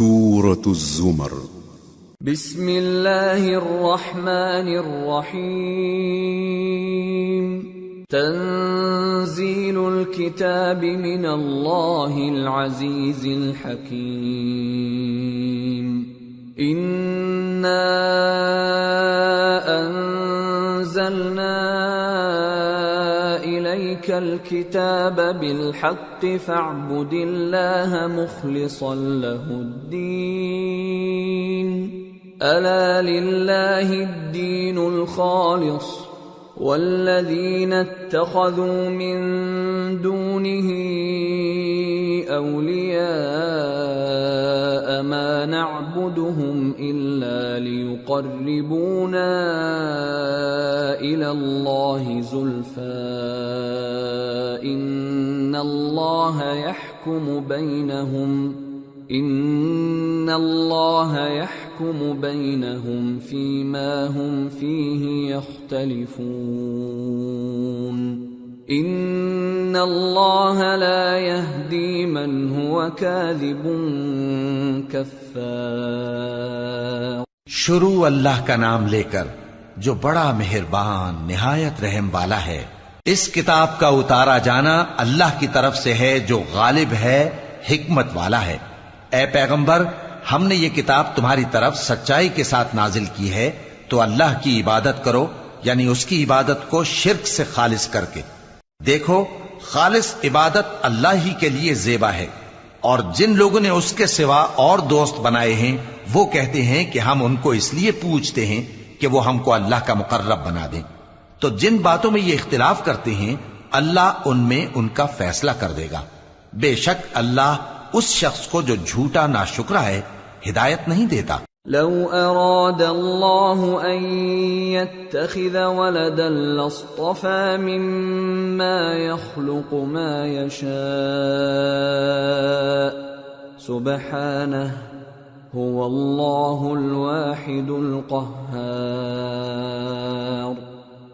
سورة الزمر بسم اللہ الرحمن الرحیم تنزیل الکتاب من اللہ العزیز الحکیم انا انزلنا الیک الکتاب بالحق فاعبد اللہ مخلصا له الدین الا للہ الدین الخالص والذین اتخذوا من دونه اولیاء ما نعبدهم الا لیقربونا الى اللہ زلفى ان اللہ يحكم بينهم فيما هم فيه يختلفون ان اللہ لا يهدي من هو كاذب كفار۔ شروع اللہ کا نام لے کر جو بڑا مہربان نہایت رحم والا ہے۔ اس کتاب کا اتارا جانا اللہ کی طرف سے ہے جو غالب ہے، حکمت والا ہے۔ اے پیغمبر، ہم نے یہ کتاب تمہاری طرف سچائی کے ساتھ نازل کی ہے، تو اللہ کی عبادت کرو، یعنی اس کی عبادت کو شرک سے خالص کر کے۔ دیکھو، خالص عبادت اللہ ہی کے لیے زیبا ہے، اور جن لوگوں نے اس کے سوا اور دوست بنائے ہیں وہ کہتے ہیں کہ ہم ان کو اس لیے پوجتے ہیں کہ وہ ہم کو اللہ کا مقرب بنا دیں۔ تو جن باتوں میں یہ اختلاف کرتے ہیں اللہ ان میں ان کا فیصلہ کر دے گا۔ بے شک اللہ اس شخص کو جو جھوٹا ناشکرا ہے ہدایت نہیں دیتا۔ لو اراد اللہ ان يتخذ ولدا لاصطفى مما يخلق ما يشاء سبحانه هو اللہ الواحد القہار۔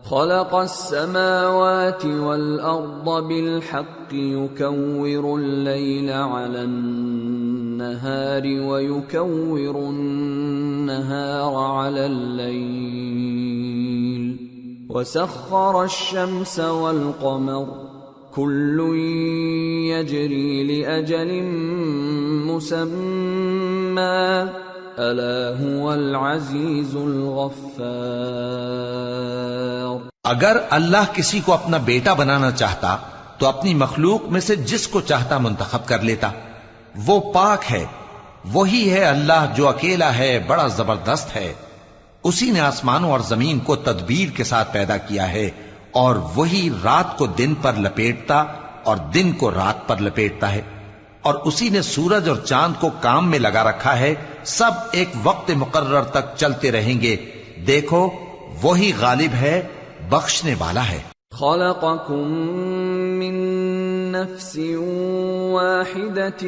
خلق السماوات والأرض بالحق يكور الليل على النهار ويكور النهار على الليل وسخر الشمس والقمر كل يجري لأجل مسمى الا هو العزیز الغفار۔ اگر اللہ کسی کو اپنا بیٹا بنانا چاہتا تو اپنی مخلوق میں سے جس کو چاہتا منتخب کر لیتا۔ وہ پاک ہے، وہی ہے اللہ جو اکیلا ہے، بڑا زبردست ہے۔ اسی نے آسمانوں اور زمین کو تدبیر کے ساتھ پیدا کیا ہے، اور وہی رات کو دن پر لپیٹتا اور دن کو رات پر لپیٹتا ہے، اور اسی نے سورج اور چاند کو کام میں لگا رکھا ہے، سب ایک وقت مقرر تک چلتے رہیں گے۔ دیکھو، وہی غالب ہے، بخشنے والا ہے۔ خلقکم من نفس واحدة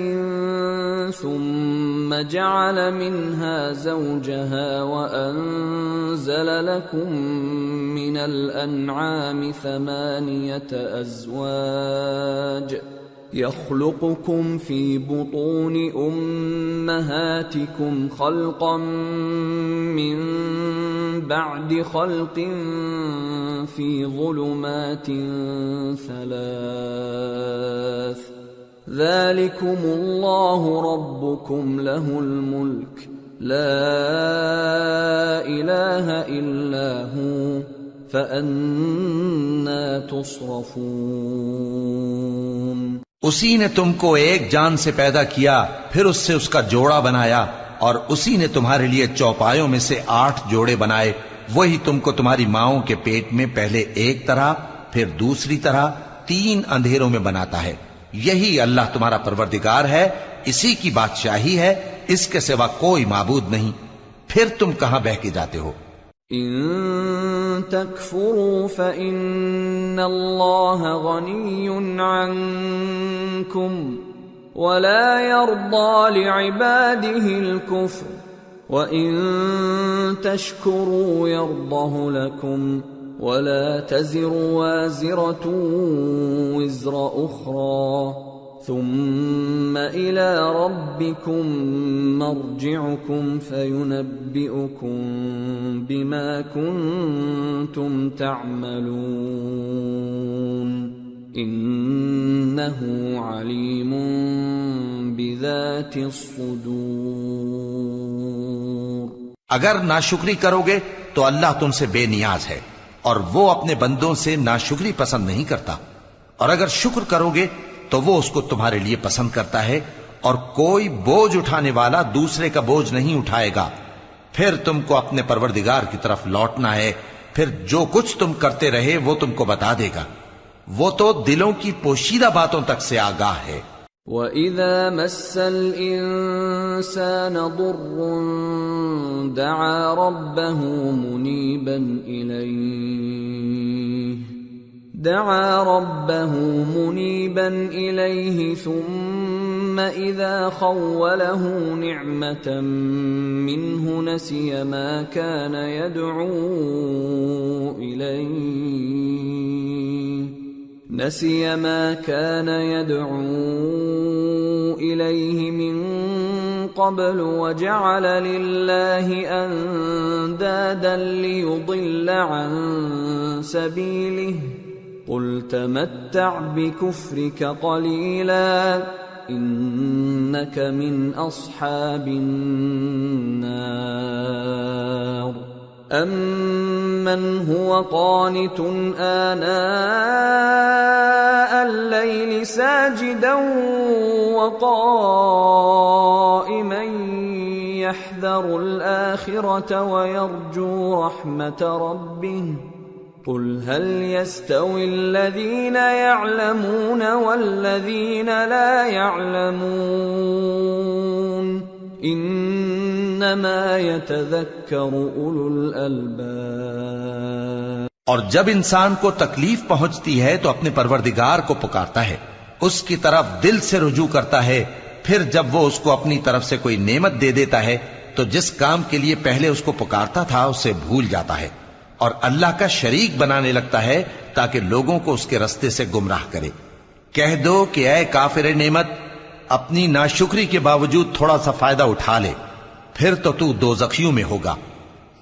ثم جعل منها زوجها وأنزل لكم من الأنعام 8 أزواج يخلقكم في بطون أمهاتكم خلقا من بعد خلق في ظلمات 3 ذلكم الله ربكم له الملك لا إله إلا هو فأنا تصرفون۔ اسی نے تم کو ایک جان سے پیدا کیا، پھر اس سے اس کا جوڑا بنایا، اور اسی نے تمہارے لیے چوپایوں میں سے 8 جوڑے بنائے۔ وہی تم کو تمہاری ماؤں کے پیٹ میں پہلے ایک طرح، پھر دوسری طرح 3 اندھیروں میں بناتا ہے۔ یہی اللہ تمہارا پروردگار ہے، اسی کی بادشاہی ہے، اس کے سوا کوئی معبود نہیں۔ پھر تم کہاں بہہ کے جاتے ہو؟ ان تکفروا فإن اللہ غنی عنکم ولا يرضى لعباده الكفر وَإِن تَشْكُرُوا يَرْضَهُ لَكُمْ وَلَا تَزِرُ وَازِرَةٌ وِزْرَ أُخْرَى ثم إلى ربكم مرجعكم فينبئكم بما كنتم تعملون إنه عليم بذات الصدور۔ اگر ناشکری کرو گے تو اللہ تم سے بے نیاز ہے اور وہ اپنے بندوں سے ناشکری پسند نہیں کرتا، اور اگر شکر کرو گے تو وہ اس کو تمہارے لیے پسند کرتا ہے، اور کوئی بوجھ اٹھانے والا دوسرے کا بوجھ نہیں اٹھائے گا۔ پھر تم کو اپنے پروردگار کی طرف لوٹنا ہے، پھر جو کچھ تم کرتے رہے وہ تم کو بتا دے گا، وہ تو دلوں کی پوشیدہ باتوں تک سے آگاہ ہے۔ وَإِذَا مَسَّ الْإِنسَانَ ضُرٌّ دَعَا رَبَّهُ مُنِيبًا إِلَيْهِ ثُمَّ إِذَا خَوَّلَهُ نِعْمَةً مِّنْهُ نَسِيَ مَا كَانَ يَدْعُو إِلَيْهِ مِن قَبْلُ وَجَعَلَ لِلَّهِ أَندَادًا لِيُضِلَّ عَن سَبِيلِهِ قُلْ تَمَتَّعْ بِكُفْرِكَ قَلِيلًا إِنَّكَ مِنْ أَصْحَابِ النَّارِ أَمَّنْ هُوَ قَانِتٌ آنَاءَ اللَّيْلِ سَاجِدًا وَقَائِمًا يَحْذَرُ الْآخِرَةَ وَيَرْجُو رَحْمَةَ رَبِّهِ قُلْ هَلْ يَسْتَوِي الَّذِينَ يَعْلَمُونَ وَالَّذِينَ لَا يَعْلَمُونَ انما يتذکر اولو الالباب۔ اور جب انسان کو تکلیف پہنچتی ہے تو اپنے پروردگار کو پکارتا ہے، اس کی طرف دل سے رجوع کرتا ہے، پھر جب وہ اس کو اپنی طرف سے کوئی نعمت دے دیتا ہے تو جس کام کے لیے پہلے اس کو پکارتا تھا اسے بھول جاتا ہے اور اللہ کا شریک بنانے لگتا ہے تاکہ لوگوں کو اس کے رستے سے گمراہ کرے۔ کہہ دو کہ اے کافر نعمت، اپنی ناشکری کے باوجود تھوڑا سا فائدہ اٹھا لے، پھر تو دوزخیوں میں ہوگا۔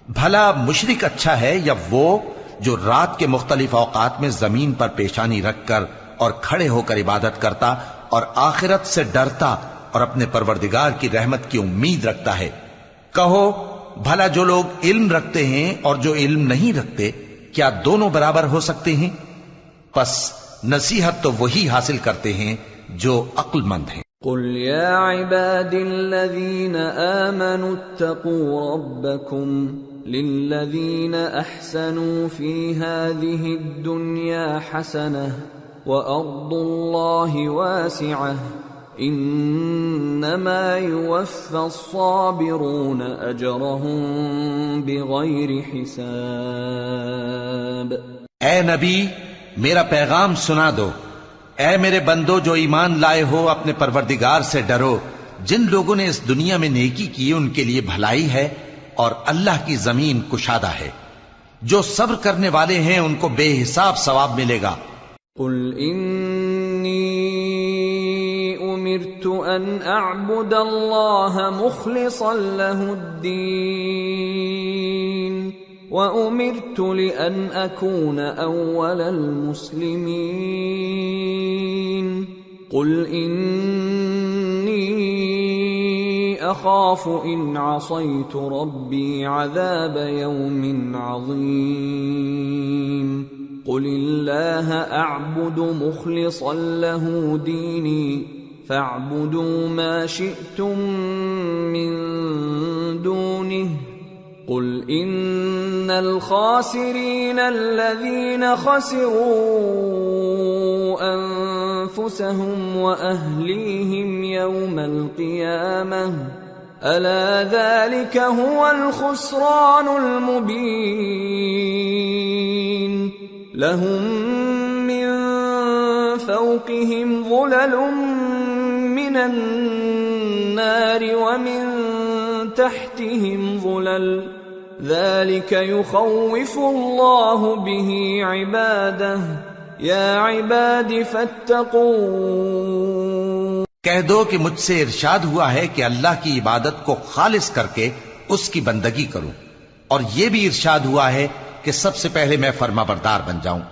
بھلا مشرک اچھا ہے یا وہ جو رات کے مختلف اوقات میں زمین پر پیشانی رکھ کر اور کھڑے ہو کر عبادت کرتا اور آخرت سے ڈرتا اور اپنے پروردگار کی رحمت کی امید رکھتا ہے۔ کہو بھلا جو لوگ علم رکھتے ہیں اور جو علم نہیں رکھتے کیا دونوں برابر ہو سکتے ہیں؟ پس نصیحت تو وہی حاصل کرتے ہیں جو عقل مند ہیں۔ قل يا عباد الذين آمنوا اتقوا ربكم للذين أحسنوا في هذه الدنيا حسنة وأرض الله واسعة إنما يوفى الصابرون أجرهم بغير حساب۔ اے نبی میرا پیغام سنا دو، اے میرے بندو جو ایمان لائے ہو اپنے پروردگار سے ڈرو۔ جن لوگوں نے اس دنیا میں نیکی کی ان کے لیے بھلائی ہے اور اللہ کی زمین کشادہ ہے۔ جو صبر کرنے والے ہیں ان کو بے حساب ثواب ملے گا۔ قل انی امرت ان اعبد اللہ مخلصا له الدین وَأُمِرْتُ لِأَنْ أَكُونَ أَوَّلَ الْمُسْلِمِينَ قُلْ إِنِّي أَخَافُ إِنْ عَصَيْتُ رَبِّي عَذَابَ يَوْمٍ عَظِيمٍ قُلِ اللَّهَ أَعْبُدُ مُخْلِصًا لَهُ دِينِي فَاعْبُدُوا مَا شِئْتُم مِّن دُونِهِ قل ان الخاسرين الذين خسروا انفسهم واهليهم يوم القيامه الا ذلك هو الخسران المبين لهم من فوقهم ظلل من النار ومن تحتهم ظلل ذلك يخوف الله به عباده يا عباد فاتقون۔ کہہ دو کہ مجھ سے ارشاد ہوا ہے کہ اللہ کی عبادت کو خالص کر کے اس کی بندگی کروں، اور یہ بھی ارشاد ہوا ہے کہ سب سے پہلے میں فرما بردار بن جاؤں۔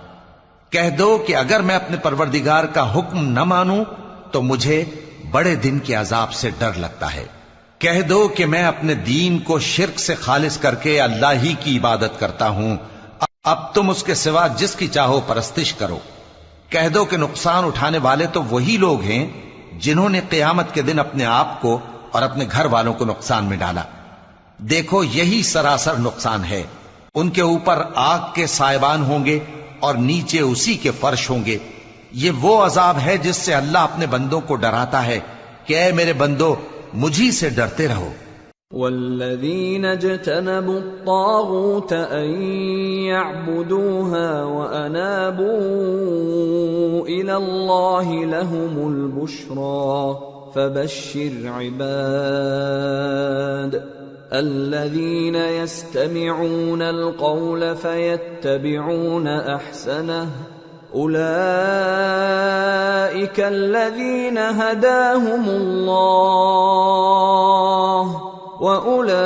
کہہ دو کہ اگر میں اپنے پروردگار کا حکم نہ مانوں تو مجھے بڑے دن کے عذاب سے ڈر لگتا ہے۔ کہہ دو کہ میں اپنے دین کو شرک سے خالص کر کے اللہ ہی کی عبادت کرتا ہوں، اب تم اس کے سوا جس کی چاہو پرستش کرو۔ کہہ دو کہ نقصان اٹھانے والے تو وہی لوگ ہیں جنہوں نے قیامت کے دن اپنے آپ کو اور اپنے گھر والوں کو نقصان میں ڈالا۔ دیکھو یہی سراسر نقصان ہے، ان کے اوپر آگ کے سائبان ہوں گے اور نیچے اسی کے فرش ہوں گے۔ یہ وہ عذاب ہے جس سے اللہ اپنے بندوں کو ڈراتا ہے کہ اے میرے بندو مجھی سے ڈرتے رہو۔ والذین اجتنبوا الطاغوت ان يعبدوها وانابوا الى اللہ لهم البشرى فبشر عباد الذين يستمعون القول فيتبعون احسنه اولئك الذين هداهم الله وَأُولَئِكَ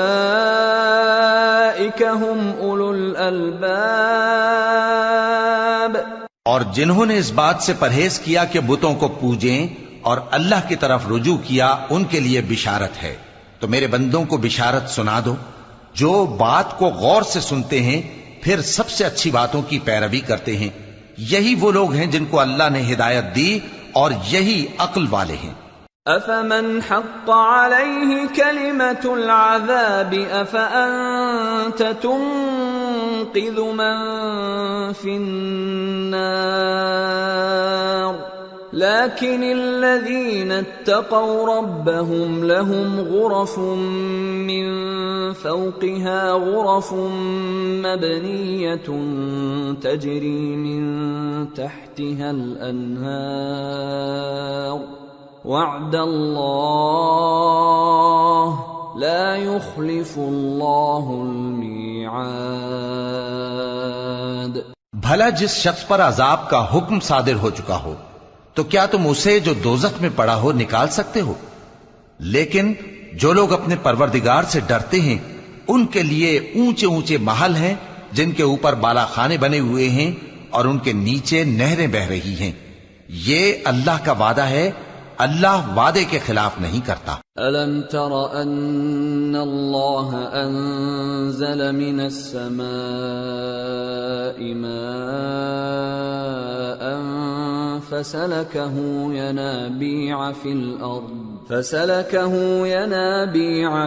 هُمْ أُولُو الْأَلْبَابِ۔ اور جنہوں نے اس بات سے پرہیز کیا کہ بتوں کو پوجیں اور اللہ کی طرف رجوع کیا، ان کے لیے بشارت ہے۔ تو میرے بندوں کو بشارت سنا دو جو بات کو غور سے سنتے ہیں پھر سب سے اچھی باتوں کی پیروی کرتے ہیں، یہی وہ لوگ ہیں جن کو اللہ نے ہدایت دی اور یہی عقل والے ہیں۔ أَفَمَنْ حَقَّ عَلَيْهِ كَلِمَةُ الْعَذَابِ أَفَأَنْتَ تُنْقِذُ مَنْ فِي النَّارِ لَكِنِ الَّذِينَ اتَّقَوْا رَبَّهُمْ لَهُمْ غُرَفٌ مِّنْ فَوْقِهَا غُرَفٌ مَبْنِيَّةٌ تَجْرِي مِنْ تَحْتِهَا الْأَنْهَارُ وعد اللہ لا يخلف اللہ المیعاد۔ بھلا جس شخص پر عذاب کا حکم صادر ہو چکا ہو تو کیا تم اسے جو دوزخ میں پڑا ہو نکال سکتے ہو؟ لیکن جو لوگ اپنے پروردگار سے ڈرتے ہیں ان کے لیے اونچے اونچے محل ہیں جن کے اوپر بالا خانے بنے ہوئے ہیں اور ان کے نیچے نہریں بہ رہی ہیں۔ یہ اللہ کا وعدہ ہے، اللہ وعدے کے خلاف نہیں کرتا۔ أَلَمْ تَرَ أَنَّ اللَّهَ أَنزَلَ مِنَ السَّمَاءِ مَاءً فَسَلَكَهُ يَنَابِيعَ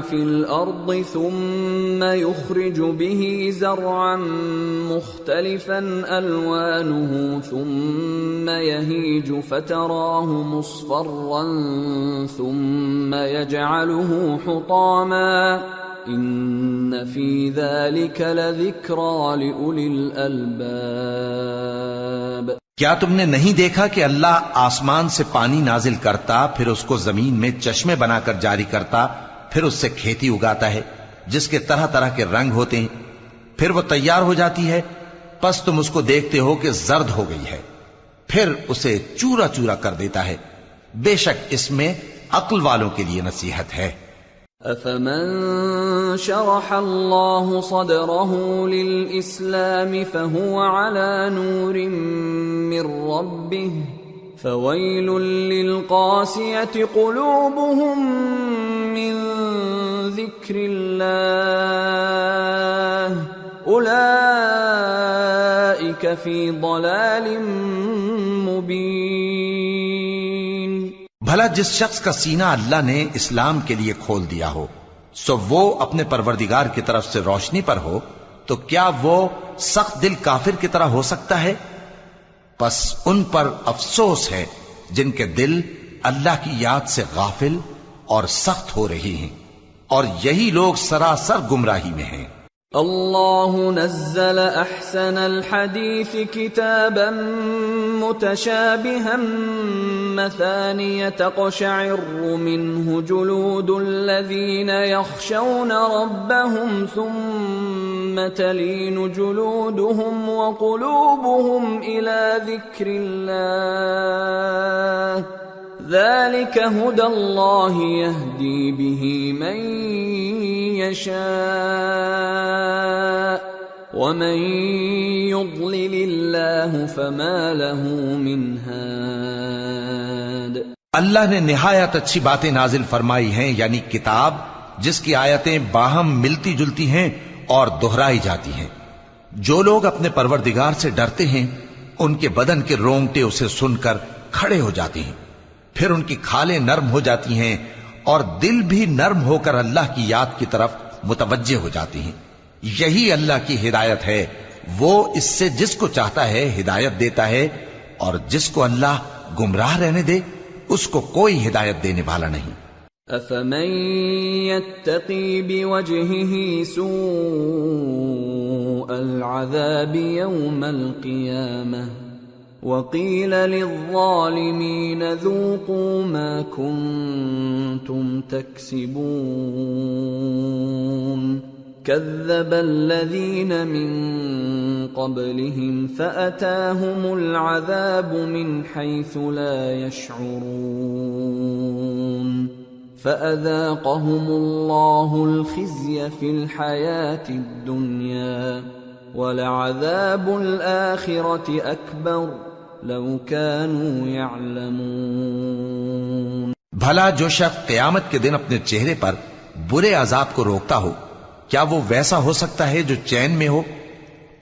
فِي الْأَرْضِ ثُمَّ يُخْرِجُ بِهِ زَرْعًا مُخْتَلِفًا أَلْوَانُهُ ثُمَّ يَهِيجُ فَتَرَاهُ مُصْفَرًّا ثُمَّ يَجْعَلُهُ حُطَامًا إِنَّ فِي ذَلِكَ لَذِكْرَى لِأُولِي الْأَلْبَابِ۔ کیا تم نے نہیں دیکھا کہ اللہ آسمان سے پانی نازل کرتا، پھر اس کو زمین میں چشمے بنا کر جاری کرتا، پھر اس سے کھیتی اگاتا ہے جس کے طرح طرح کے رنگ ہوتے ہیں، پھر وہ تیار ہو جاتی ہے، پس تم اس کو دیکھتے ہو کہ زرد ہو گئی ہے، پھر اسے چورا چورا کر دیتا ہے۔ بے شک اس میں عقل والوں کے لیے نصیحت ہے۔ أَفَمَنْ شَرَحَ اللَّهُ صَدْرَهُ لِلْإِسْلَامِ فَهُوَ عَلَى نُورٍ مِّن رَّبِّهِ فَوَيْلٌ لِّلْقَاسِيَةِ قُلُوبُهُم مِّن ذِكْرِ اللَّهِ أُولَئِكَ فِي ضَلَالٍ مُّبِينٍ۔ بھلا جس شخص کا سینہ اللہ نے اسلام کے لیے کھول دیا ہو سو وہ اپنے پروردگار کی طرف سے روشنی پر ہو، تو کیا وہ سخت دل کافر کی طرح ہو سکتا ہے؟ پس ان پر افسوس ہے جن کے دل اللہ کی یاد سے غافل اور سخت ہو رہی ہیں، اور یہی لوگ سراسر گمراہی میں ہیں۔ اللہ نزل احسن الحدیث کتابا متشابها مثانیہ تقشعر منه جلود الذین یخشون ربهم ثم تلین جلودهم وقلوبهم الى ذکر اللہ ذلك هدى الله يهدي به من يشاء ومن يضلل الله فما له من هاد۔ اللہ نے نہایت اچھی باتیں نازل فرمائی ہیں، یعنی کتاب جس کی آیتیں باہم ملتی جلتی ہیں اور دہرائی جاتی ہیں۔ جو لوگ اپنے پروردگار سے ڈرتے ہیں ان کے بدن کے رونگٹے اسے سن کر کھڑے ہو جاتے ہیں، پھر ان کی کھالیں نرم ہو جاتی ہیں اور دل بھی نرم ہو کر اللہ کی یاد کی طرف متوجہ ہو جاتی ہیں۔ یہی اللہ کی ہدایت ہے، وہ اس سے جس کو چاہتا ہے ہدایت دیتا ہے، اور جس کو اللہ گمراہ رہنے دے اس کو کوئی ہدایت دینے والا نہیں۔ أَفَمَن يَتَّقِي بِوَجْهِهِ سُوءَ الْعَذَابِ يَوْمَ الْقِيَامَةِ وَقِيلَ لِلظَّالِمِينَ ذُوقُوا مَا كُنتُمْ تَكْسِبُونَ كَذَّبَ الَّذِينَ مِن قَبْلِهِمْ فَأَتَاهُمُ الْعَذَابُ مِنْ حَيْثُ لَا يَشْعُرُونَ فَأَذَاقَهُمُ اللَّهُ الْخِزْيَ فِي الْحَيَاةِ الدُّنْيَا وَلَعَذَابُ الْآخِرَةِ أَكْبَرُ لَوْ كَانُوا يَعْلَمُونَ۔ بھلا جو شخص قیامت کے دن اپنے چہرے پر برے عذاب کو روکتا ہو، کیا وہ ویسا ہو سکتا ہے جو چین میں ہو؟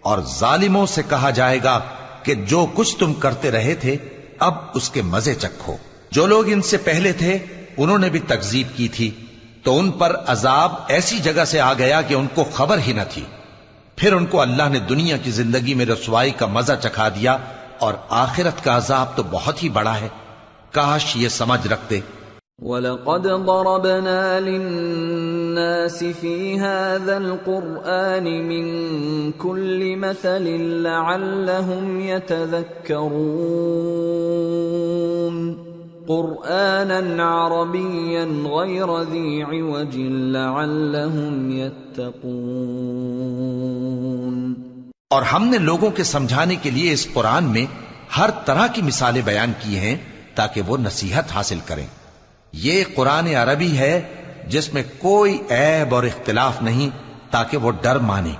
اور ظالموں سے کہا جائے گا کہ جو کچھ تم کرتے رہے تھے اب اس کے مزے چکھو۔ جو لوگ ان سے پہلے تھے انہوں نے بھی تکذیب کی تھی، تو ان پر عذاب ایسی جگہ سے آ گیا کہ ان کو خبر ہی نہ تھی۔ پھر ان کو اللہ نے دنیا کی زندگی میں رسوائی کا مزہ چکھا دیا، اور آخرت کا عذاب تو بہت ہی بڑا ہے، کاش یہ سمجھ رکھتے۔ وَلَقَدْ ضَرَبْنَا لِلنَّاسِ فِي هَذَا الْقُرْآنِ مِنْ كُلِّ مَثَلٍ لَعَلَّهُمْ يَتَذَكَّرُونَ قُرْآنًا عَرَبِيًّا غَيْرَ ذِي عِوَجٍ لَعَلَّهُمْ يَتَّقُونَ۔ اور ہم نے لوگوں کے سمجھانے کے لیے اس قرآن میں ہر طرح کی مثالیں بیان کی ہیں تاکہ وہ نصیحت حاصل کریں۔ یہ قرآن عربی ہے جس میں کوئی عیب اور اختلاف نہیں، تاکہ وہ ڈر مانے۔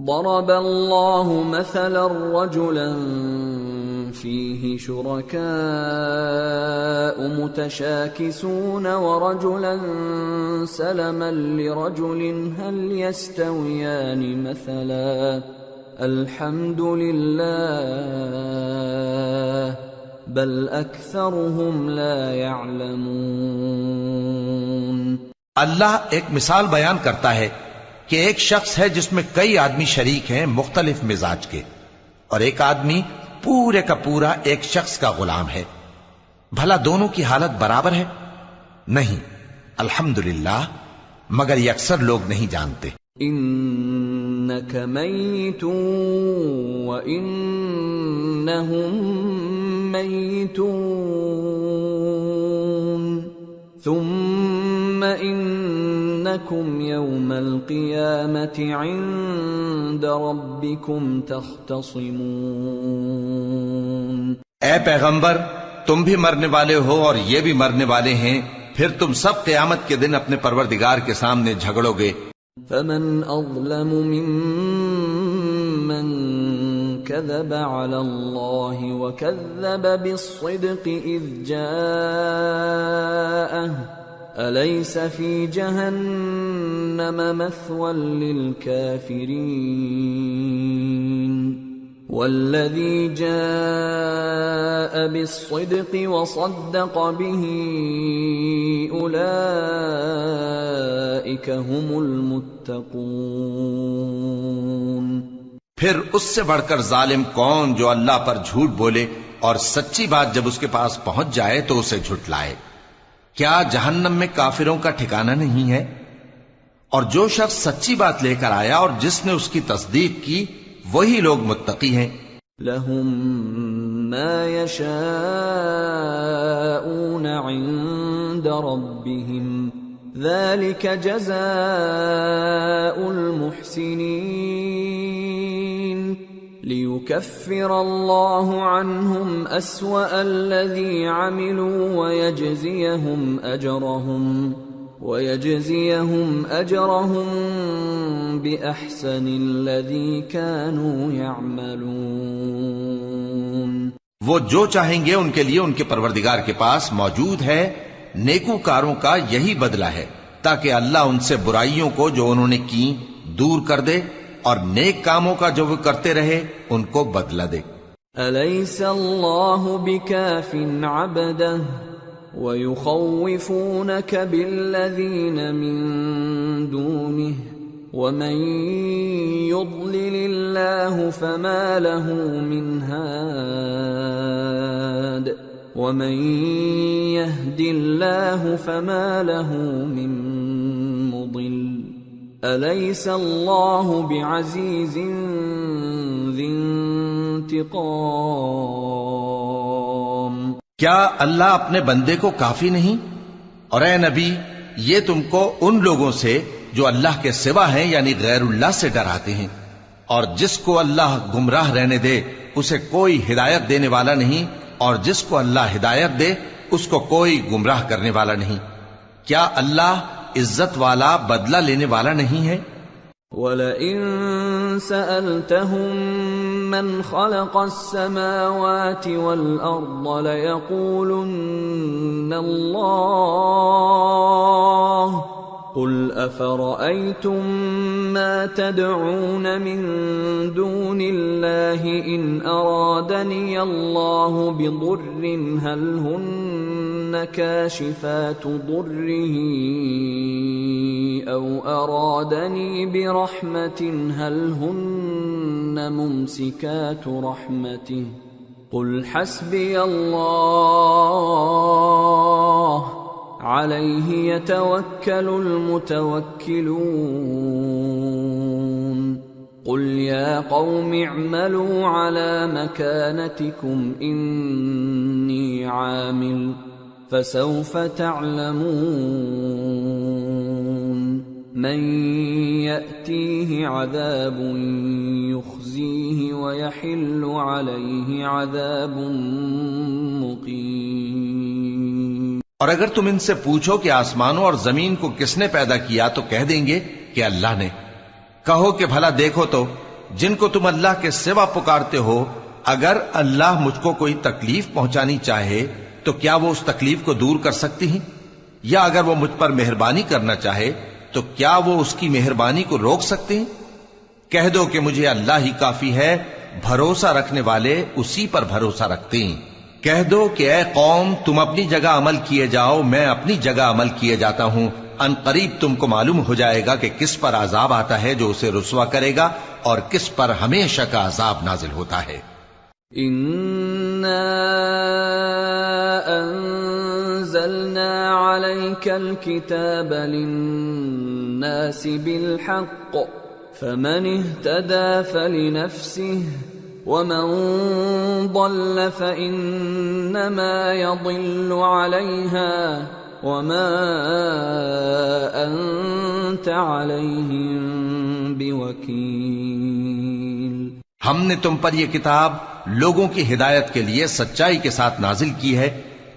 ضرب اللہ مثلا رجلا فيه شركاء متشاكسون ورجلا سلما لرجل هل يستويان مثلا الحمد لله بل اکثرهم لا يعلمون۔ اللہ ایک مثال بیان کرتا ہے کہ ایک شخص ہے جس میں کئی آدمی شریک ہیں مختلف مزاج کے، اور ایک آدمی پورے کا پورا ایک شخص کا غلام ہے، بھلا دونوں کی حالت برابر ہے؟ نہیں، الحمدللہ، مگر یہ اکثر لوگ نہیں جانتے۔ انک میت وانہم میتون ثم انکم یوم القیامت عند ربکم تختصمون۔ اے پیغمبر، تم بھی مرنے والے ہو اور یہ بھی مرنے والے ہیں، پھر تم سب قیامت کے دن اپنے پروردگار کے سامنے جھگڑو گے۔ فمن اظلم ممن كذب على الله وكذب بالصدق إذ جاءه أليس في جهنم مثوى للكافرين والذي جاء بالصدق وصدق به أولئك هم المتقون۔ پھر اس سے بڑھ کر ظالم کون جو اللہ پر جھوٹ بولے اور سچی بات جب اس کے پاس پہنچ جائے تو اسے جھٹلائے؟ کیا جہنم میں کافروں کا ٹھکانہ نہیں ہے؟ اور جو شخص سچی بات لے کر آیا اور جس نے اس کی تصدیق کی وہی لوگ متقی ہیں۔ لهم ما يشاءون عند ربهم ذلك جزاء المحسنين لِيُكَفِّرَ اللَّهُ عَنْهُمْ أَسْوَأَ الَّذِي عَمِلُوا وَيَجْزِيَهُمْ أَجْرَهُمْ بِأَحْسَنِ الَّذِي كَانُوا يَعْمَلُونَ۔ وہ جو چاہیں گے ان کے لیے ان کے پروردگار کے پاس موجود ہے، نیکوکاروں کا یہی بدلہ ہے، تاکہ اللہ ان سے برائیوں کو جو انہوں نے کی دور کر دے اور نیک کاموں کا جو وہ کرتے رہے ان کو بدلہ دے۔ أَلَيْسَ اللَّهُ بِكَافٍ عَبْدَهُ وَيُخَوِّفُونَكَ بِالَّذِينَ مِن دُونِهِ وَمَن يُضْلِلِ اللَّهُ فَمَا لَهُ مِنْ هَادٍ وَمَن يَهْدِ اللَّهُ فَمَا لَهُ مِن مُضِلٍّ أَلَيْسَ اللَّهُ بِعَزِيزٍ ذِي انتقام۔ کیا اللہ اپنے بندے کو کافی نہیں؟ اور اے نبی، یہ تم کو ان لوگوں سے جو اللہ کے سوا ہیں یعنی غیر اللہ سے ڈراتے ہیں، اور جس کو اللہ گمراہ رہنے دے اسے کوئی ہدایت دینے والا نہیں، اور جس کو اللہ ہدایت دے اس کو کوئی گمراہ کرنے والا نہیں۔ کیا اللہ عزت والا بدلہ لینے والا نہیں ہے؟ وَلَئِن سَأَلْتَهُم مَّنْ خَلَقَ السَّمَاوَاتِ وَالْأَرْضَ لَيَقُولُنَّ اللَّهُ قُلْ أَفَرَأَيْتُم مَّا تَدْعُونَ مِن دُونِ اللَّهِ إِنْ أَرَادَنِيَ اللَّهُ بِضُرٍّ هَلْ هُنَّ كَاشِفَاتُ ضُرِّهِ أَوْ أَرَادَنِي بِرَحْمَةٍ هَلْ هُنَّ مُمْسِكَاتُ رَحْمَتِهِ قُلْ حَسْبِيَ اللَّهُ عَلَيْهِ يَتَوَكَّلُ الْمُتَوَكِّلُونَ قُلْ يَا قَوْمِ اعْمَلُوا عَلَى مَكَانَتِكُمْ إِنِّي عَامِلٌ فَسَوْفَ تَعْلَمُونَ مَن يَأْتِيهِ عَذَابٌ يُخْزِيهِ وَيَحِلُّ عَلَيْهِ عَذَابٌ مُقِيمٌ۔ اور اگر تم ان سے پوچھو کہ آسمانوں اور زمین کو کس نے پیدا کیا تو کہہ دیں گے کہ اللہ نے۔ کہو کہ بھلا دیکھو تو جن کو تم اللہ کے سوا پکارتے ہو، اگر اللہ مجھ کو کوئی تکلیف پہنچانی چاہے تو کیا وہ اس تکلیف کو دور کر سکتی ہیں؟ یا اگر وہ مجھ پر مہربانی کرنا چاہے تو کیا وہ اس کی مہربانی کو روک سکتے ہیں؟ کہہ دو کہ مجھے اللہ ہی کافی ہے، بھروسہ رکھنے والے اسی پر بھروسہ رکھتے ہیں۔ کہہ دو کہ اے قوم تم اپنی جگہ عمل کیے جاؤ، میں اپنی جگہ عمل کیے جاتا ہوں، ان قریب تم کو معلوم ہو جائے گا کہ کس پر عذاب آتا ہے جو اسے رسوا کرے گا اور کس پر ہمیشہ کا عذاب نازل ہوتا ہے۔ إِنَّا أَنزَلْنَا عَلَيْكَ الْكِتَابَ لِلنَّاسِ بِالْحَقِّ فَمَنِ اهْتَدَى فَلِنَفْسِهِ وَمَن ضَلَّ فَإِنَّمَا يَضِلُّ عَلَيْهَا وَمَا أَنتَ عَلَيْهِم بِوَكِيلٍ۔ ہم نے تم پر یہ کتاب لوگوں کی ہدایت کے لیے سچائی کے ساتھ نازل کی ہے،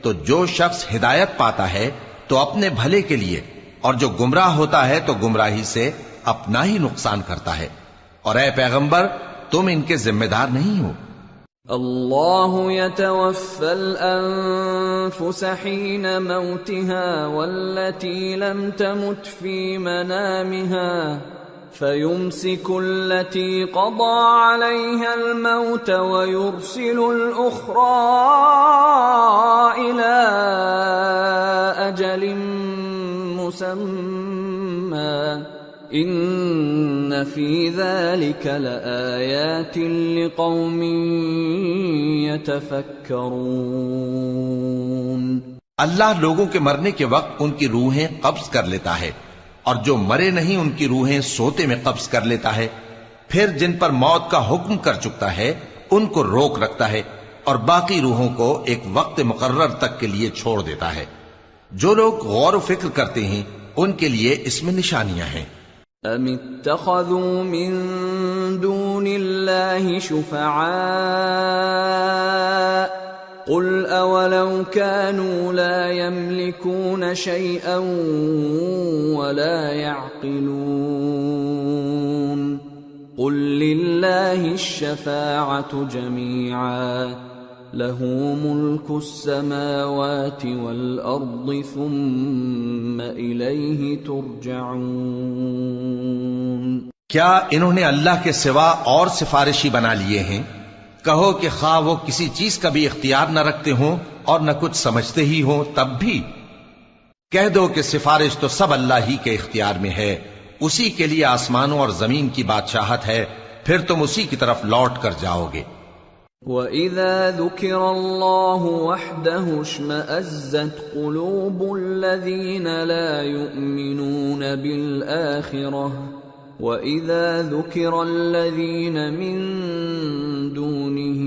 تو جو شخص ہدایت پاتا ہے تو اپنے بھلے کے لیے، اور جو گمراہ ہوتا ہے تو گمراہی سے اپنا ہی نقصان کرتا ہے، اور اے پیغمبر تم ان کے ذمہ دار نہیں ہو۔ اللہ يتوفى الأنفس حين موتها والتي لم تمت في منامها فيمسك التي قضى عليها الموت ويرسل الأخرى إلى أجل مسمى إن في ذلك لآيات لقوم يتفكرون۔ اللہ لوگوں کے مرنے کے وقت ان کی روحیں قبض کر لیتا ہے، اور جو مرے نہیں ان کی روحیں سوتے میں قبض کر لیتا ہے، پھر جن پر موت کا حکم کر چکتا ہے ان کو روک رکھتا ہے، اور باقی روحوں کو ایک وقت مقرر تک کے لیے چھوڑ دیتا ہے۔ جو لوگ غور و فکر کرتے ہیں ان کے لیے اس میں نشانیاں ہیں۔ ام اتخذوا من دون دون الله شفعاء قل أولو كانوا لا يملكون شيئا ولا يعقلون قل لله الشفاعة جميعا له ملك السماوات والأرض ثم إليه ترجعون۔ کیا انہوں نے اللہ کے سوا اور سفارشی بنا لیے ہیں؟ کہو کہ خواہ وہ کسی چیز کا بھی اختیار نہ رکھتے ہوں اور نہ کچھ سمجھتے ہی ہوں تب بھی کہہ دو کہ سفارش تو سب اللہ ہی کے اختیار میں ہے، اسی کے لیے آسمانوں اور زمین کی بادشاہت ہے، پھر تم اسی کی طرف لوٹ کر جاؤ گے۔ وَإِذَا ذُكِرَ اللَّهُ وَحْدَهُ اشْمَأَزَّتْ قُلُوبُ الَّذِينَ لَا يُؤْمِنُونَ بِالْآخِرَةِ وَإِذَا ذُكِرَ الَّذِينَ مِن دُونِهِ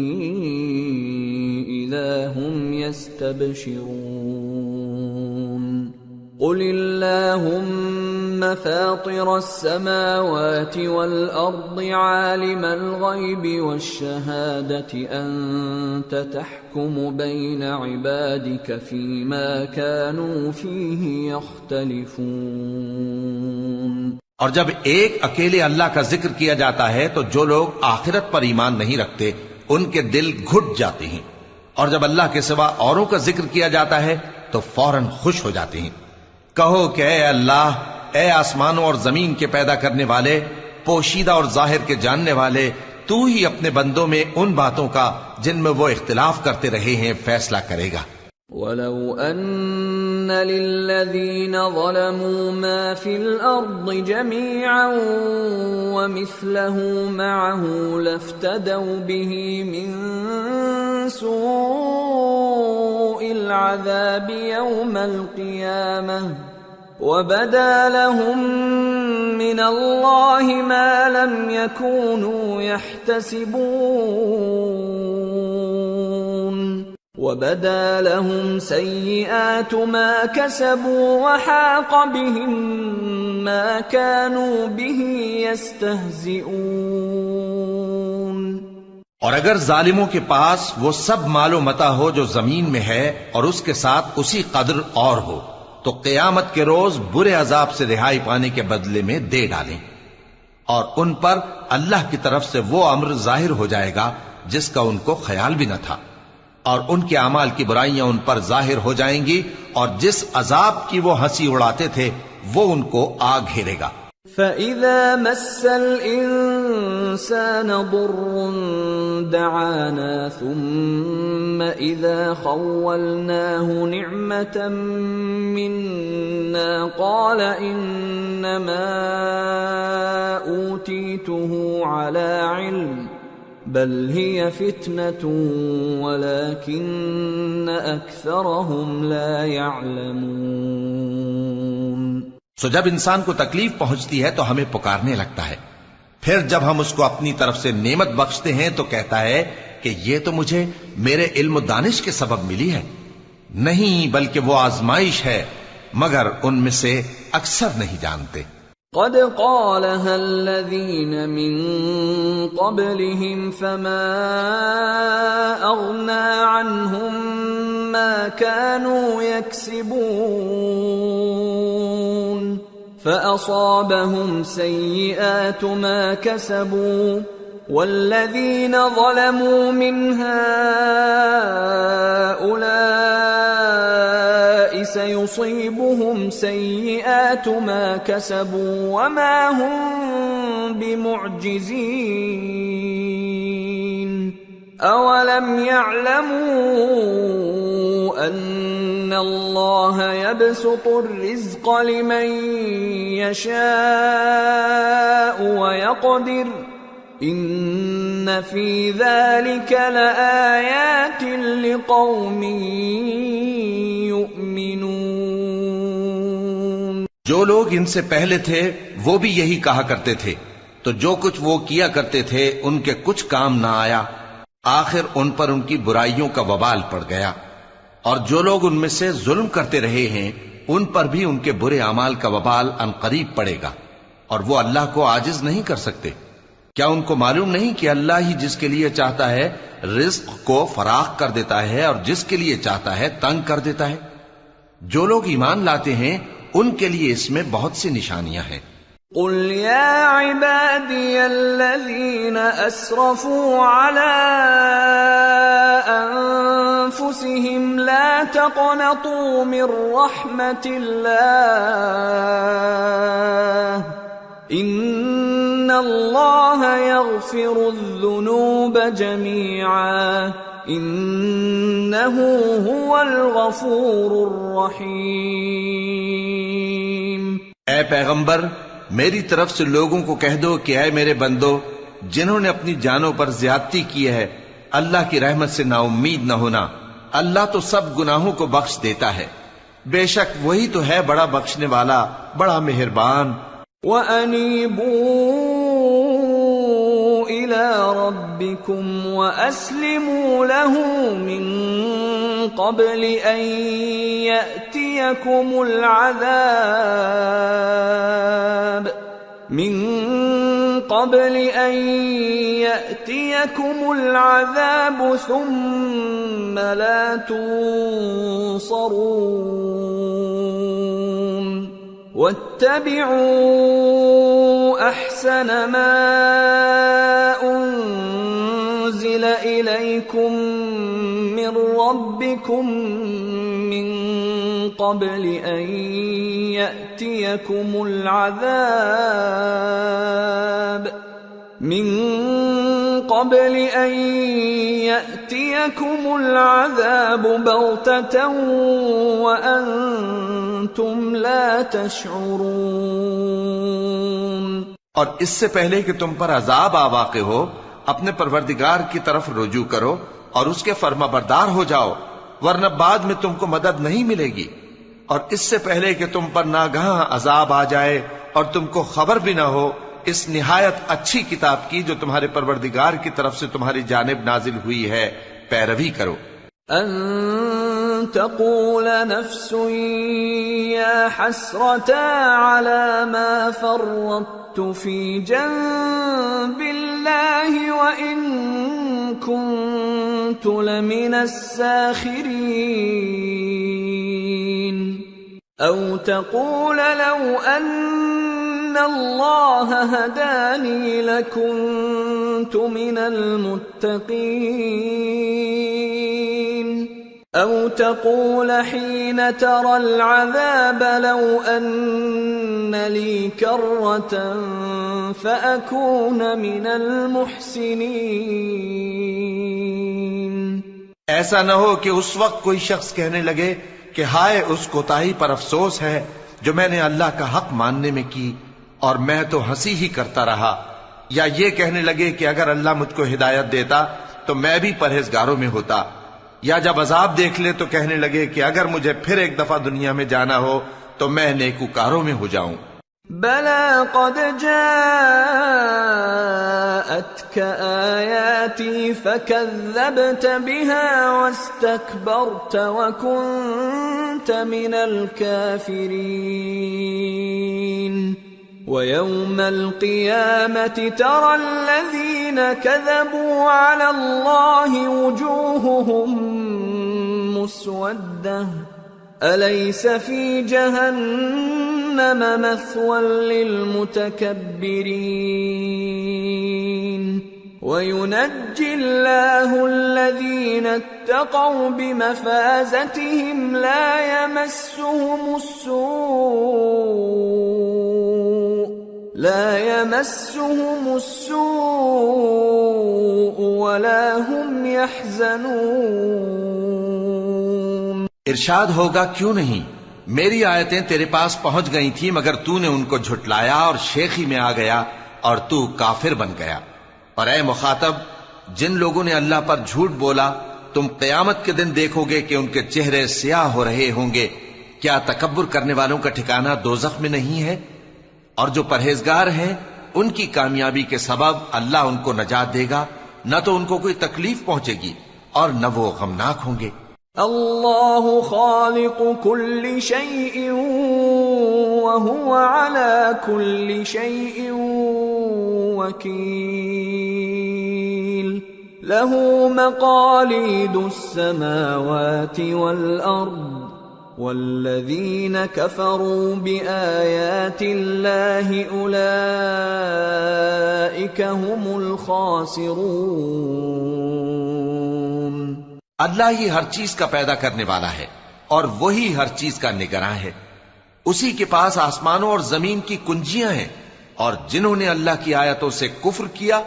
إِذَا هُمْ يَسْتَبْشِرُونَ قُلِ اللَّهُمَّ فَاطِرَ السَّمَاوَاتِ وَالْأَرْضِ عَالِمَ الْغَيْبِ وَالشَّهَادَةِ أَنْتَ تَحْكُمُ بَيْنَ عِبَادِكَ فِيمَا كَانُوا فِيهِ يَخْتَلِفُونَ۔ اور جب ایک اکیلے اللہ کا ذکر کیا جاتا ہے تو جو لوگ آخرت پر ایمان نہیں رکھتے ان کے دل گھٹ جاتے ہیں، اور جب اللہ کے سوا اوروں کا ذکر کیا جاتا ہے تو فوراً خوش ہو جاتے ہیں۔ کہو کہ اے اللہ، اے آسمانوں اور زمین کے پیدا کرنے والے، پوشیدہ اور ظاہر کے جاننے والے، تو ہی اپنے بندوں میں ان باتوں کا جن میں وہ اختلاف کرتے رہے ہیں فیصلہ کرے گا۔ وَلَوْ أَنَّ لِلَّذِينَ ظَلَمُوا مَا فِي الْأَرْضِ جَمِيعًا وَمِثْلَهُ مَعَهُ لَافْتَدَوْا بِهِ مِنْ سُوءِ الْعَذَابِ يَوْمَ الْقِيَامَةِ وَبَدَا لَهُم مِّنَ اللَّهِ مَا لَمْ يَكُونُوا يَحْتَسِبُونَ وَبَدَا لَهُمْ سَيِّئَاتُ مَا كَسَبُوا وَحَاقَ بِهِمْ مَا كَانُوا بِهِ يَسْتَهْزِئُونَ۔ اور اگر ظالموں کے پاس وہ سب مال و متاع ہو جو زمین میں ہے اور اس کے ساتھ اسی قدر اور ہو تو قیامت کے روز برے عذاب سے رہائی پانے کے بدلے میں دے ڈالیں، اور ان پر اللہ کی طرف سے وہ امر ظاہر ہو جائے گا جس کا ان کو خیال بھی نہ تھا، اور ان کے اعمال کی برائیاں ان پر ظاہر ہو جائیں گی، اور جس عذاب کی وہ ہنسی اڑاتے تھے وہ ان کو آ گھیرے گا۔ فَإِذَا مَسَّ الْإِنسَانَ ضُرٌّ دَعَانَا ثُمَّ إِذَا خَوَّلْنَاهُ نِعْمَةً مِنَّا قَالَ إِنَّمَا أُوتِيتُهُ عَلَى عِلْمٍ بل هي فتنة ولكن أكثرهم لا يعلمون۔ سو جب انسان کو تکلیف پہنچتی ہے تو ہمیں پکارنے لگتا ہے، پھر جب ہم اس کو اپنی طرف سے نعمت بخشتے ہیں تو کہتا ہے کہ یہ تو مجھے میرے علم و دانش کے سبب ملی ہے، نہیں بلکہ وہ آزمائش ہے، مگر ان میں سے اکثر نہیں جانتے۔ قد قالها الذين من قبلهم فما أغنى عنهم ما كانوا يكسبون فأصابهم سيئات ما كسبوا والذين ظلموا من هؤلاء سيصيبهم سيئات ما كسبوا وما هم بمعجزين أولم يعلموا أن الله يبسط الرزق لمن يشاء ويقدر ان فی ذلک لآیات لقوم یؤمنون۔ جو لوگ ان سے پہلے تھے وہ بھی یہی کہا کرتے تھے، تو جو کچھ وہ کیا کرتے تھے ان کے کچھ کام نہ آیا، آخر ان پر ان کی برائیوں کا وبال پڑ گیا، اور جو لوگ ان میں سے ظلم کرتے رہے ہیں ان پر بھی ان کے برے اعمال کا وبال عنقریب پڑے گا، اور وہ اللہ کو عاجز نہیں کر سکتے۔ کیا ان کو معلوم نہیں کہ اللہ ہی جس کے لیے چاہتا ہے رزق کو فراخ کر دیتا ہے اور جس کے لیے چاہتا ہے تنگ کر دیتا ہے؟ جو لوگ ایمان لاتے ہیں ان کے لیے اس میں بہت سی نشانیاں ہیں۔ قل يا عبادي الذين أسرفوا على أنفسهم لا تقنطوا من رحمة الله إن الله يغفر الذنوب جميعا إنه هو الغفور الرحيم۔ اے پیغمبر، میری طرف سے لوگوں کو کہہ دو کہ اے میرے بندو، جنہوں نے اپنی جانوں پر زیادتی کی ہے، اللہ کی رحمت سے نا امید نہ ہونا۔ اللہ تو سب گناہوں کو بخش دیتا ہے، بے شک وہی تو ہے بڑا بخشنے والا، بڑا مہربان۔ وَأَنِيبُوا إِلَى رَبِّكُمْ وَأَسْلِمُوا لَهُ مِن قبل أن يأتيكم العذاب ثم لا تنصرون واتبعوا أحسن ما أنزل إليكم من ربكم من قبل أن يأتيكم العذاب بغتة وأنتم لا تشعرون۔ اور اس سے پہلے کہ تم پر عذاب آ واقع ہو، اپنے پروردگار کی طرف رجوع کرو اور اس کے فرما بردار ہو جاؤ، ورنہ بعد میں تم کو مدد نہیں ملے گی۔ اور اس سے پہلے کہ تم پر ناگہاں عذاب آ جائے اور تم کو خبر بھی نہ ہو اس نہایت اچھی کتاب کی جو تمہارے پروردگار کی طرف سے تمہاری جانب نازل ہوئی ہے، پیروی کرو۔ ان تقول نفس یا حسرتا علی ما فرطت فی جنب اللہ وان كنت لمن الساخرین او تقول لو ان اللہ ہدانی لکنت من المتقین او تقول حین ترى العذاب لو ان لی کرة فأکون من المحسنین۔ ایسا نہ ہو کہ اس وقت کوئی شخص کہنے لگے کہ ہائے اس کوتاہی پر افسوس ہے جو میں نے اللہ کا حق ماننے میں کی اور میں تو ہنسی ہی کرتا رہا، یا یہ کہنے لگے کہ اگر اللہ مجھ کو ہدایت دیتا تو میں بھی پرہیزگاروں میں ہوتا، یا جب عذاب دیکھ لے تو کہنے لگے کہ اگر مجھے پھر ایک دفعہ دنیا میں جانا ہو تو میں نیکوکاروں میں ہو جاؤں۔ بلى قد جاءتك آياتي فكذبت بها واستكبرت وكنت من الكافرين ويوم القيامة ترى الذين كذبوا على الله وجوههم مسودة أليس في جهنم مثوى للمتكبرين وينجي الله الذين اتقوا بمفازتهم لا يمسهم السوء ولا هم يحزنون۔ ارشاد ہوگا کیوں نہیں، میری آیتیں تیرے پاس پہنچ گئی تھی مگر تو نے ان کو جھٹلایا اور شیخی میں آ گیا اور تو کافر بن گیا۔ اور اے مخاطب، جن لوگوں نے اللہ پر جھوٹ بولا تم قیامت کے دن دیکھو گے کہ ان کے چہرے سیاہ ہو رہے ہوں گے۔ کیا تکبر کرنے والوں کا ٹھکانہ دوزخ میں نہیں ہے؟ اور جو پرہیزگار ہیں ان کی کامیابی کے سبب اللہ ان کو نجات دے گا، نہ تو ان کو کوئی تکلیف پہنچے گی اور نہ وہ غمناک ہوں گے۔ اللہ خالق کل شیء وهو على كل شيء وكيل له مقاليد السماوات والأرض والذين كفروا بآيات الله أولئك هم الخاسرون۔ اللہ ہی ہر چیز کا پیدا کرنے والا ہے اور وہی ہر چیز کا نگراں ہے۔ اسی کے پاس آسمانوں اور زمین کی کنجیاں ہیں، اور جنہوں نے اللہ کی آیتوں سے کفر کیا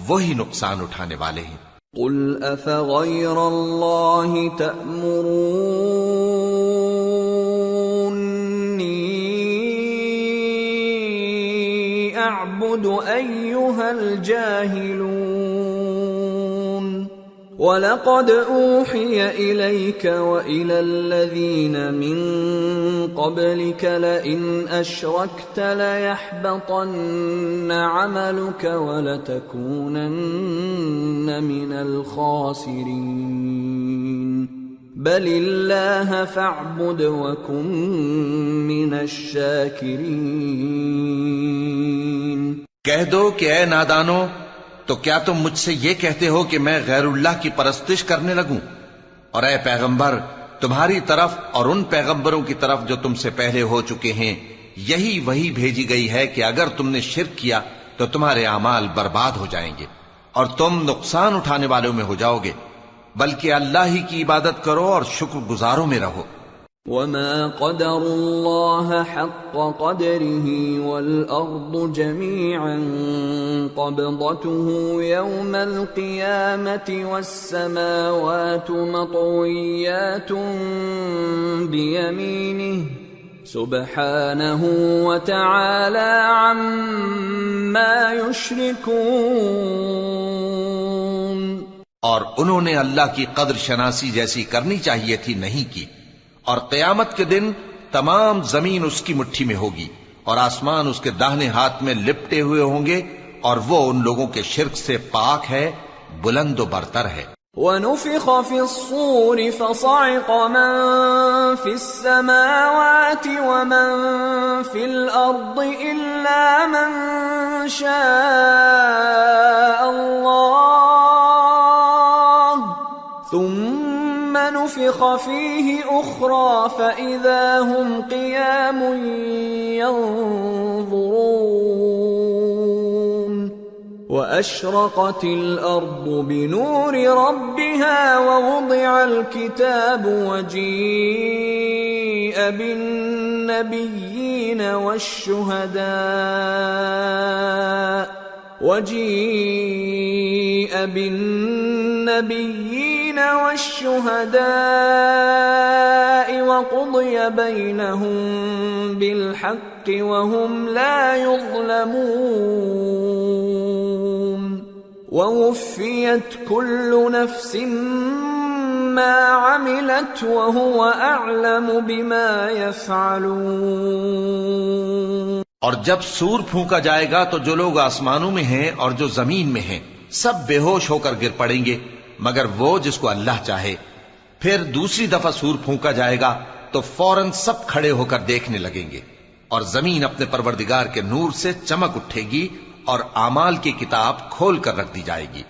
وہی نقصان اٹھانے والے ہیں۔ قل افغیر اللہ تأمرونی اعبد ایہا الجاہلون وَلَقَدْ أُوحِيَ إِلَيْكَ وَإِلَى الَّذِينَ مِن قَبْلِكَ لَئِنْ أَشْرَكْتَ لَيَحْبَطَنَّ عَمَلُكَ وَلَتَكُونَنَّ مِنَ الْخَاسِرِينَ بَلِ اللَّهَ فَاعْبُدْ وَكُن مِّنَ الشَّاكِرِينَ۔ کہہ دو کہ اے نادانو، تو کیا تم مجھ سے یہ کہتے ہو کہ میں غیر اللہ کی پرستش کرنے لگوں؟ اور اے پیغمبر، تمہاری طرف اور ان پیغمبروں کی طرف جو تم سے پہلے ہو چکے ہیں یہی وہی بھیجی گئی ہے کہ اگر تم نے شرک کیا تو تمہارے اعمال برباد ہو جائیں گے اور تم نقصان اٹھانے والوں میں ہو جاؤ گے، بلکہ اللہ ہی کی عبادت کرو اور شکر گزاروں میں رہو۔ وَمَا قَدَرُوا اللَّهَ حَقَّ قَدْرِهِ وَالْأَرْضُ جَمِيعًا قَبْضَتُهُ يَوْمَ الْقِيَامَةِ وَالسَّمَاوَاتُ مَطْوِيَّاتٌ بِيَمِينِهِ سُبْحَانَهُ وَتَعَالَى عَمَّا يُشْرِكُونَ۔ اور انہوں نے اللہ کی قدر شناسی جیسی کرنی چاہیے تھی، نہیں کی، اور قیامت کے دن تمام زمین اس کی مٹھی میں ہوگی اور آسمان اس کے داہنے ہاتھ میں لپٹے ہوئے ہوں گے، اور وہ ان لوگوں کے شرک سے پاک ہے، بلند و برتر ہے۔ وَنُفِخَ فِي الصُّورِ فَصَعِقَ مَن فِي السَّمَاوَاتِ وَمَن فِي الْأَرْضِ إِلَّا مَن شَاءَ اللَّهُ ثُمَّ نُفِخَ فِيهِ أُخْرَى فَإِذَا هُمْ قِيَامٌ يَنظُرُونَ وَأَشْرَقَتِ الْأَرْضُ بِنُورِ رَبِّهَا وَوُضِعَ الْكِتَابُ وَجِيءَ بِالنَّبِيِّينَ والشهداء وقضي بينهم بالحق وهم لا يظلمون ووفيت كل نفس ما عملت وهو أعلم بما يفعلون۔ اور جب سور پھونکا جائے گا تو جو لوگ آسمانوں میں ہیں اور جو زمین میں ہیں سب بے ہوش ہو کر گر پڑیں گے مگر وہ جس کو اللہ چاہے۔ پھر دوسری دفعہ سور پھونکا جائے گا تو فوراً سب کھڑے ہو کر دیکھنے لگیں گے، اور زمین اپنے پروردگار کے نور سے چمک اٹھے گی اور اعمال کی کتاب کھول کر رکھ دی جائے گی،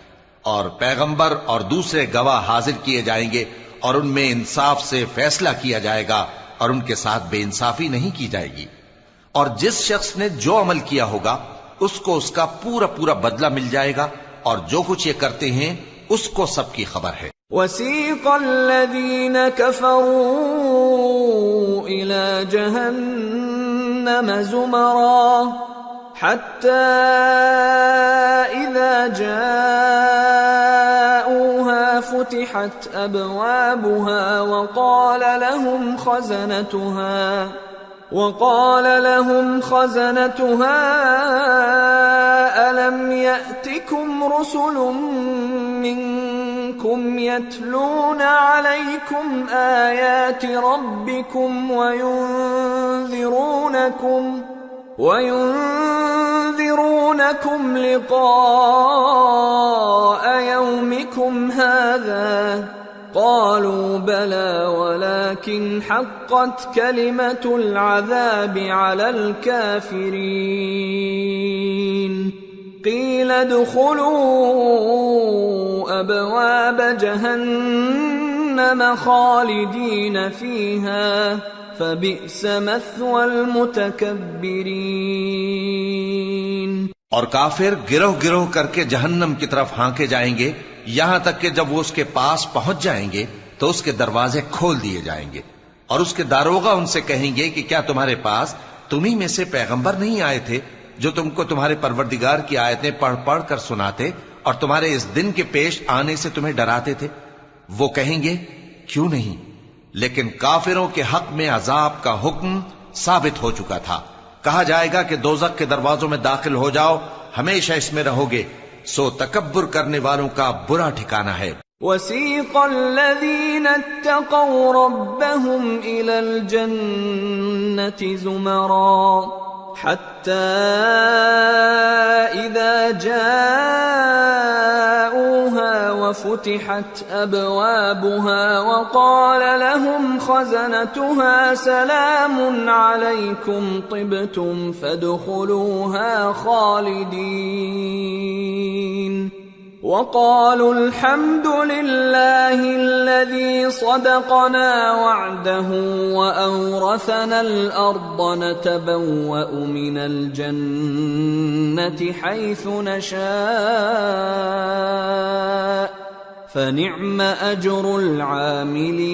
اور پیغمبر اور دوسرے گواہ حاضر کیے جائیں گے، اور ان میں انصاف سے فیصلہ کیا جائے گا اور ان کے ساتھ بے انصافی نہیں کی جائے گی، اور جس شخص نے جو عمل کیا ہوگا اس کو اس کا پورا پورا بدلہ مل جائے گا، اور جو کچھ یہ کرتے ہیں اس کو سب کی خبر ہے۔ وَسِيقَ الَّذِينَ كَفَرُوا إِلَى جَهَنَّمَ زُمَرًا حَتَّى إِذَا جَاءُوهَا فُتِحَتْ أَبْوَابُهَا وقال لهم خزنتها ألم يأتكم رسل منكم يتلون عليكم آيات ربكم وينذرونكم لقاء يومكم هذا قالوا بلى ولكن حقت كلمة العذاب على الكافرين قیل ادخلوا ابواب جہنم خالدین فیہا فبئس مثوى المتکبرین۔ اور کافر گروہ گروہ کر کے جہنم کی طرف ہانکے جائیں گے، یہاں تک کہ جب وہ اس کے پاس پہنچ جائیں گے تو اس کے دروازے کھول دیے جائیں گے، اور اس کے داروغہ ان سے کہیں گے کہ کیا تمہارے پاس تمہیں میں سے پیغمبر نہیں آئے تھے جو تم کو تمہارے پروردگار کی آیتیں پڑھ پڑھ کر سناتے اور تمہارے اس دن کے پیش آنے سے تمہیں ڈراتے تھے؟ وہ کہیں گے کیوں نہیں، لیکن کافروں کے حق میں عذاب کا حکم ثابت ہو چکا تھا۔ کہا جائے گا کہ دوزخ کے دروازوں میں داخل ہو جاؤ، ہمیشہ اس میں رہو گے، سو تکبر کرنے والوں کا برا ٹھکانہ ہے۔ وَسِيقَ الَّذِينَ اتَّقَوْا رَبَّهُمْ إِلَى الْجَنَّةِ زُمَرًا حَتَّى إِذَا جَاءُوهَا وَفُتِحَتْ أَبْوَابُهَا وَقَالَ لَهُمْ خَزَنَتُهَا سَلَامٌ عَلَيْكُمْ طِبْتُمْ فَادْخُلُوهَا خَالِدِينَ وَقَالُوا الْحَمْدُ لِلَّهِ الَّذِي صَدَقَنَا وَعْدَهُ وَأَوْرَثَنَا الْأَرْضَ نَتَبَوَّأُ مِنَ الْجَنَّةِ حَيْثُ نَشَاءُ فَنِعْمَ أَجْرُ الْعَامِلِينَ۔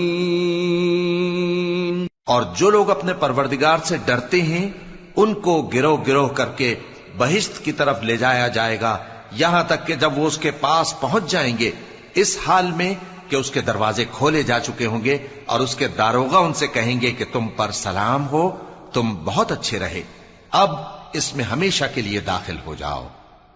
اور جو لوگ اپنے پروردگار سے ڈرتے ہیں ان کو گروہ گروہ کر کے بہشت کی طرف لے جایا جائے گا، یہاں تک کہ جب وہ اس کے پاس پہنچ جائیں گے اس حال میں کہ اس کے دروازے کھولے جا چکے ہوں گے، اور اس کے داروغہ ان سے کہیں گے کہ تم پر سلام ہو، تم بہت اچھے رہے، اب اس میں ہمیشہ کے لیے داخل ہو جاؤ۔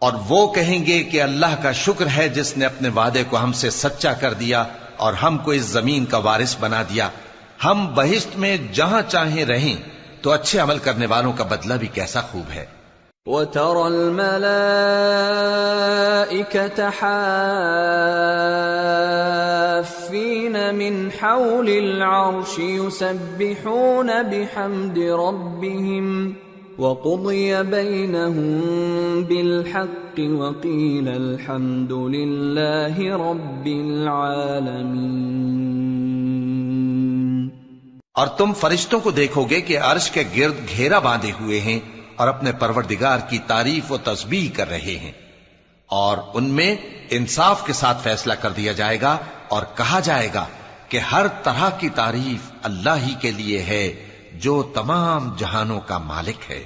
اور وہ کہیں گے کہ اللہ کا شکر ہے جس نے اپنے وعدے کو ہم سے سچا کر دیا اور ہم کو اس زمین کا وارث بنا دیا، ہم بہشت میں جہاں چاہیں رہیں، تو اچھے عمل کرنے والوں کا بدلہ بھی کیسا خوب ہے۔ وَتَرَى الْمَلَائِكَةَ حَافِّينَ مِنْ حَوْلِ الْعَرْشِ يُسَبِّحُونَ بِحَمْدِ رَبِّهِمْ وَقُضِيَ بَيْنَهُم بِالْحَقِّ وَقِيلَ الْحَمْدُ لِلَّهِ رَبِّ الْعَالَمِينَ۔ اور تم فرشتوں کو دیکھو گے کہ عرش کے گرد گھیرا باندھے ہوئے ہیں اور اپنے پروردگار کی تعریف و تسبیح کر رہے ہیں، اور ان میں انصاف کے ساتھ فیصلہ کر دیا جائے گا، اور کہا جائے گا کہ ہر طرح کی تعریف اللہ ہی کے لیے ہے جو تمام جہانوں کا مالک ہے۔